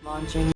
Launching.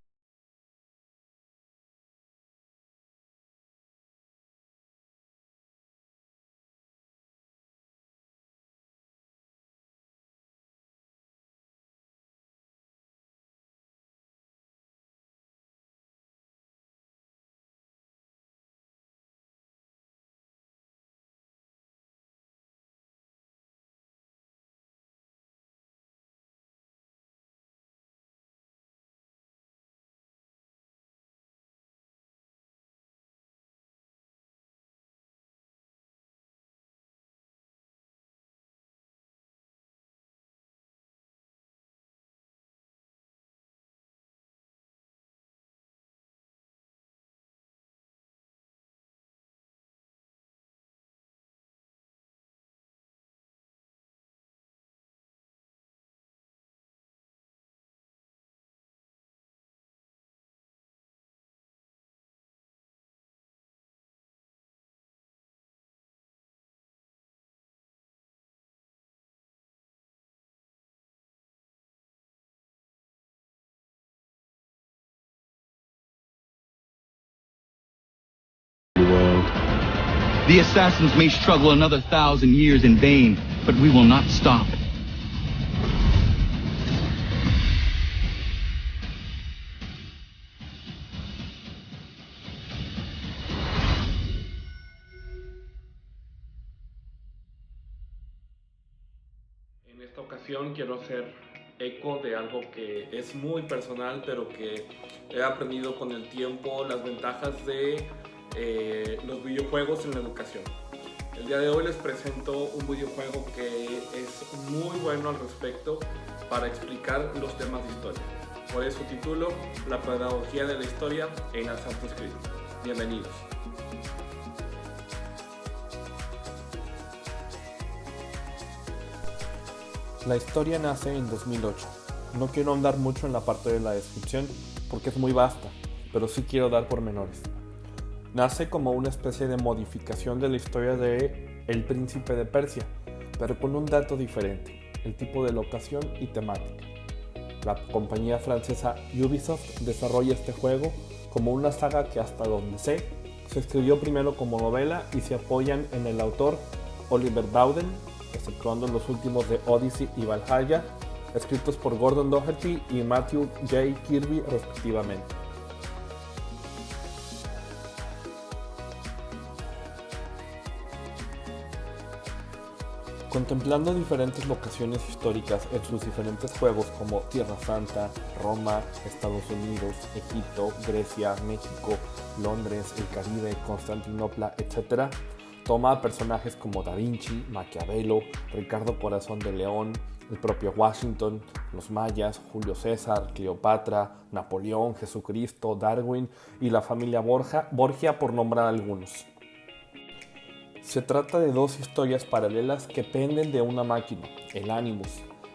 The assassins may struggle another 1,000 years in vain, but we will not stop. En esta ocasión quiero hacer eco de algo que es muy personal, pero que he aprendido con el tiempo, las ventajas de los videojuegos en la educación. El día de hoy les presento un videojuego que es muy bueno al respecto para explicar los temas de historia. Por eso titulo La pedagogía de la historia en Assassin's Creed. Bienvenidos. La historia nace en 2008. No quiero ahondar mucho en la parte de la descripción porque es muy vasta, pero sí quiero dar pormenores. Nace como una especie de modificación de la historia de El Príncipe de Persia, pero con un dato diferente, el tipo de locación y temática. La compañía francesa Ubisoft desarrolla este juego como una saga que, hasta donde sé, se escribió primero como novela y se apoyan en el autor Oliver Dowden, exceptuando los últimos de Odyssey y Valhalla, escritos por Gordon Doherty y Matthew J. Kirby respectivamente. Contemplando diferentes locaciones históricas en sus diferentes juegos como Tierra Santa, Roma, Estados Unidos, Egipto, Grecia, México, Londres, el Caribe, Constantinopla, etc., toma a personajes como Da Vinci, Maquiavelo, Ricardo Corazón de León, el propio Washington, los mayas, Julio César, Cleopatra, Napoleón, Jesucristo, Darwin y la familia Borgia, por nombrar algunos. Se trata de dos historias paralelas que penden de una máquina, el Animus,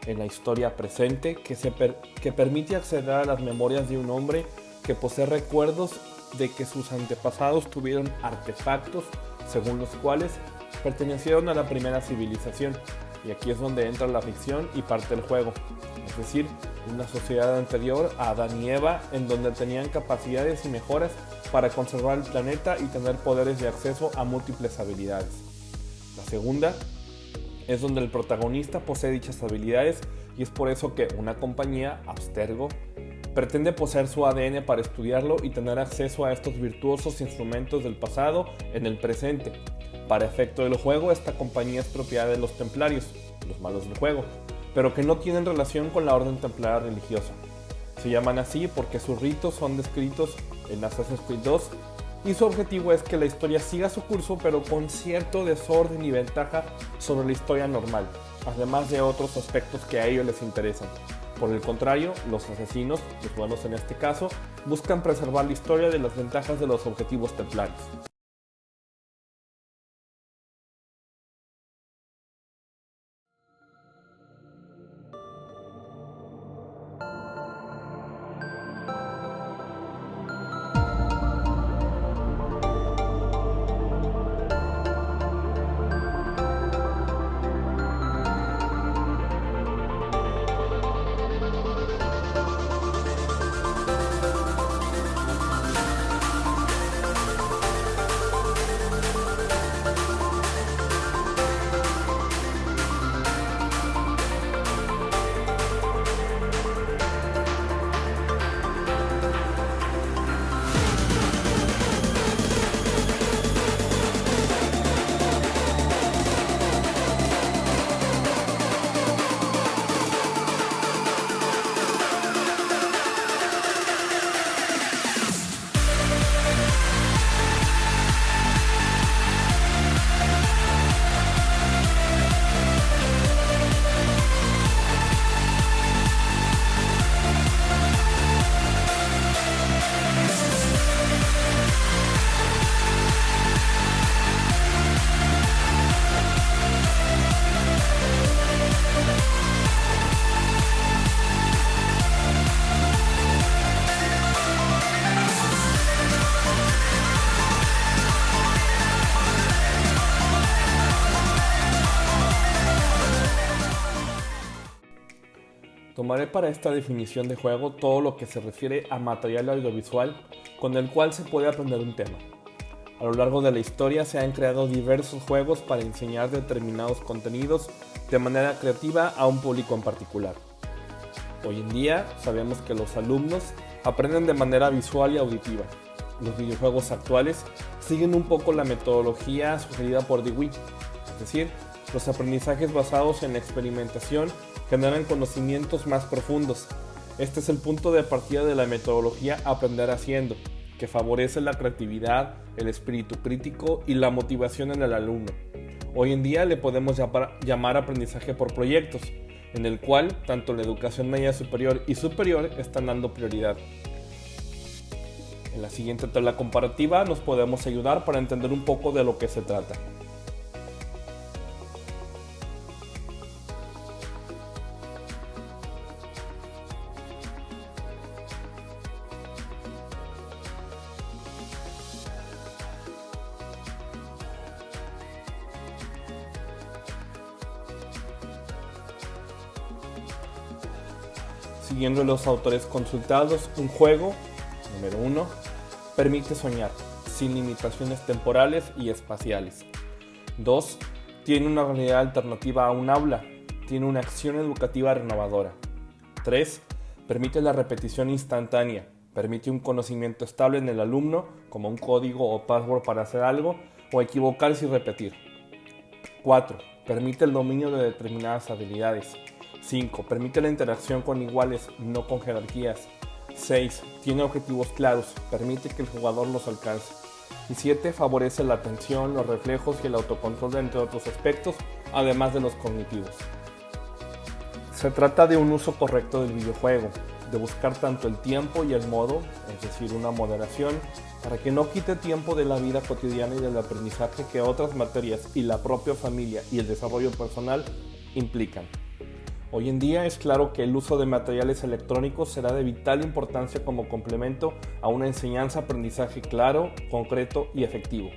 en la historia presente que permite acceder a las memorias de un hombre que posee recuerdos de que sus antepasados tuvieron artefactos según los cuales pertenecieron a la primera civilización, y aquí es donde entra la ficción y parte del juego, es decir, una sociedad anterior a Adán y Eva en donde tenían capacidades y mejoras para conservar el planeta y tener poderes de acceso a múltiples habilidades. La segunda es donde el protagonista posee dichas habilidades y es por eso que una compañía, Abstergo, pretende poseer su ADN para estudiarlo y tener acceso a estos virtuosos instrumentos del pasado en el presente. Para efecto del juego, esta compañía es propiedad de los templarios, los malos del juego, pero que no tienen relación con la orden templaria religiosa. Se llaman así porque sus ritos son descritos en Assassin's Creed 2 y su objetivo es que la historia siga su curso, pero con cierto desorden y ventaja sobre la historia normal, además de otros aspectos que a ellos les interesan. Por el contrario, los asesinos, los buenos en este caso, buscan preservar la historia de las ventajas de los objetivos templarios. Tomaré para esta definición de juego todo lo que se refiere a material audiovisual con el cual se puede aprender un tema. A lo largo de la historia se han creado diversos juegos para enseñar determinados contenidos de manera creativa a un público en particular. Hoy en día sabemos que los alumnos aprenden de manera visual y auditiva. Los videojuegos actuales siguen un poco la metodología sugerida por Dewey, es decir, los aprendizajes basados en la experimentación generan conocimientos más profundos. Este es el punto de partida de la metodología Aprender Haciendo, que favorece la creatividad, el espíritu crítico y la motivación en el alumno. Hoy en día le podemos llamar aprendizaje por proyectos, en el cual tanto la educación media superior y superior están dando prioridad. En la siguiente tabla comparativa nos podemos ayudar para entender un poco de lo que se trata. Siguiendo los autores consultados, un juego, número 1, permite soñar, sin limitaciones temporales y espaciales. 2. Tiene una realidad alternativa a un aula, tiene una acción educativa renovadora. 3. Permite la repetición instantánea, permite un conocimiento estable en el alumno, como un código o password para hacer algo, o equivocarse y repetir. 4. Permite el dominio de determinadas habilidades. 5. Permite la interacción con iguales, no con jerarquías. 6. Tiene objetivos claros, permite que el jugador los alcance. Y 7. Favorece la atención, los reflejos y el autocontrol, entre otros aspectos, además de los cognitivos. Se trata de un uso correcto del videojuego, de buscar tanto el tiempo y el modo, es decir, una moderación, para que no quite tiempo de la vida cotidiana y del aprendizaje que otras materias y la propia familia y el desarrollo personal implican. Hoy en día es claro que el uso de materiales electrónicos será de vital importancia como complemento a una enseñanza-aprendizaje claro, concreto y efectivo.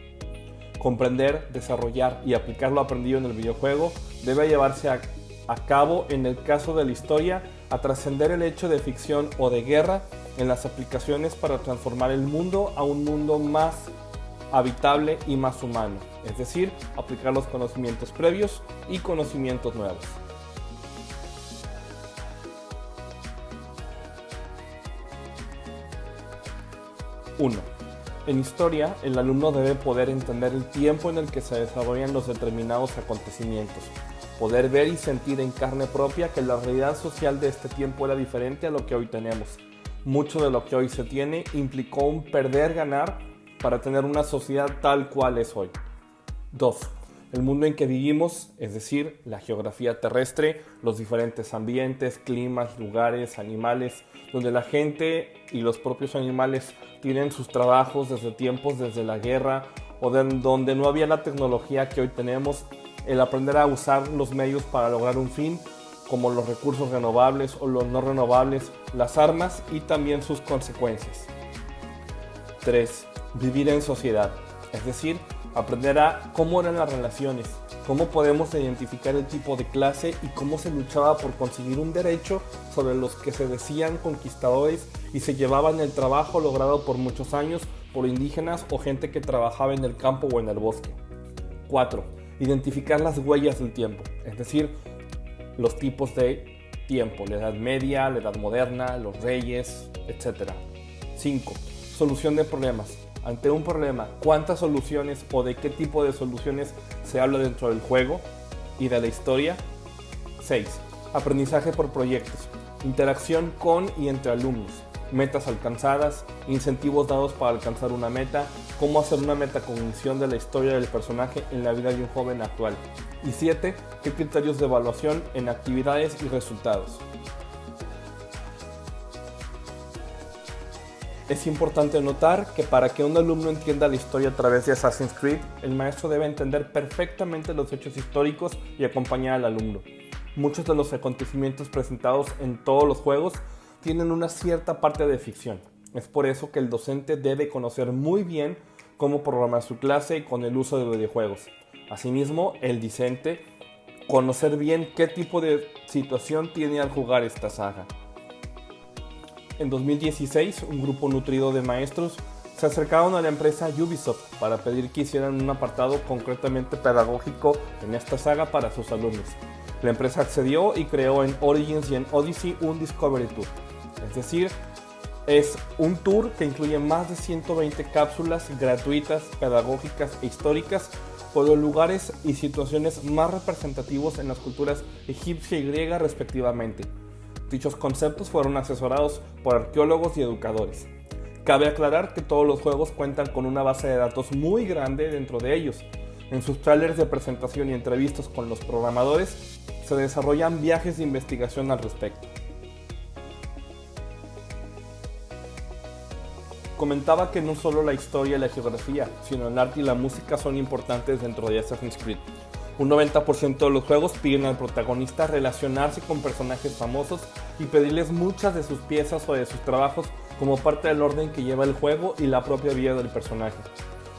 Comprender, desarrollar y aplicar lo aprendido en el videojuego debe llevarse a cabo, en el caso de la historia, a trascender el hecho de ficción o de guerra en las aplicaciones para transformar el mundo a un mundo más habitable y más humano, es decir, aplicar los conocimientos previos y conocimientos nuevos. Uno. En historia, el alumno debe poder entender el tiempo en el que se desarrollan los determinados acontecimientos, poder ver y sentir en carne propia que la realidad social de este tiempo era diferente a lo que hoy tenemos. Mucho de lo que hoy se tiene implicó un perder-ganar para tener una sociedad tal cual es hoy. 2. El mundo en que vivimos, es decir, la geografía terrestre, los diferentes ambientes, climas, lugares, animales, donde la gente y los propios animales tienen sus trabajos desde tiempos desde la guerra o donde no había la tecnología que hoy tenemos, el aprender a usar los medios para lograr un fin, como los recursos renovables o los no renovables, las armas y también sus consecuencias. 3. Vivir en sociedad, es decir, aprender a cómo eran las relaciones, cómo podemos identificar el tipo de clase y cómo se luchaba por conseguir un derecho sobre los que se decían conquistadores y se llevaban el trabajo logrado por muchos años por indígenas o gente que trabajaba en el campo o en el bosque. 4. Identificar las huellas del tiempo, es decir, los tipos de tiempo, la edad media, la edad moderna, los reyes, etc. 5. Solución de problemas. Ante un problema, ¿cuántas soluciones o de qué tipo de soluciones se habla dentro del juego y de la historia? 6. Aprendizaje por proyectos. Interacción con y entre alumnos. Metas alcanzadas, incentivos dados para alcanzar una meta, cómo hacer una metacognición de la historia del personaje en la vida de un joven actual. Y 7. ¿Qué criterios de evaluación en actividades y resultados? Es importante notar que para que un alumno entienda la historia a través de Assassin's Creed, el maestro debe entender perfectamente los hechos históricos y acompañar al alumno. Muchos de los acontecimientos presentados en todos los juegos tienen una cierta parte de ficción. Es por eso que el docente debe conocer muy bien cómo programar su clase con el uso de videojuegos. Asimismo, el discente conocer bien qué tipo de situación tiene al jugar esta saga. En 2016, un grupo nutrido de maestros se acercaron a la empresa Ubisoft para pedir que hicieran un apartado concretamente pedagógico en esta saga para sus alumnos. La empresa accedió y creó en Origins y en Odyssey un Discovery Tour. Es decir, es un tour que incluye más de 120 cápsulas gratuitas, pedagógicas e históricas por los lugares y situaciones más representativos en las culturas egipcia y griega respectivamente. Dichos conceptos fueron asesorados por arqueólogos y educadores. Cabe aclarar que todos los juegos cuentan con una base de datos muy grande dentro de ellos. En sus trailers de presentación y entrevistas con los programadores se desarrollan viajes de investigación al respecto. Comentaba que no solo la historia y la geografía, sino el arte y la música son importantes dentro de Assassin's Creed. Un 90% de los juegos piden al protagonista relacionarse con personajes famosos y pedirles muchas de sus piezas o de sus trabajos como parte del orden que lleva el juego y la propia vida del personaje.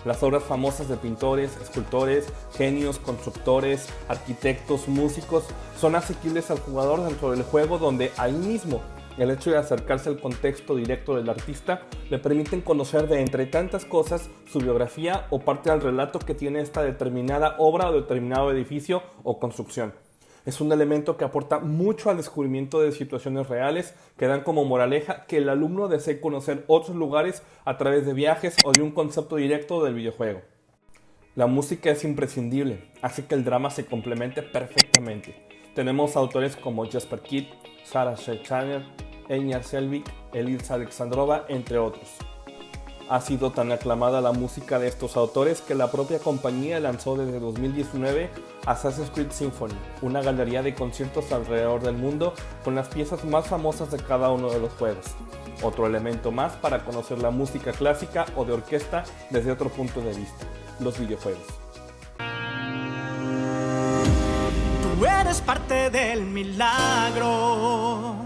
Las obras famosas de pintores, escultores, genios, constructores, arquitectos, músicos son asequibles al jugador dentro del juego, donde ahí mismo el hecho de acercarse al contexto directo del artista le permiten conocer de entre tantas cosas su biografía o parte del relato que tiene esta determinada obra o determinado edificio o construcción. Es un elemento que aporta mucho al descubrimiento de situaciones reales que dan como moraleja que el alumno desee conocer otros lugares a través de viajes o de un concepto directo del videojuego. La música es imprescindible, hace que el drama se complemente perfectamente. Tenemos autores como Jesper Kyd, Sarah Schreiber, Einar Selvik, Elisa Alexandrova, entre otros. Ha sido tan aclamada la música de estos autores que la propia compañía lanzó desde 2019 Assassin's Creed Symphony, una galería de conciertos alrededor del mundo con las piezas más famosas de cada uno de los juegos. Otro elemento más para conocer la música clásica o de orquesta desde otro punto de vista, los videojuegos. Tú eres parte del milagro.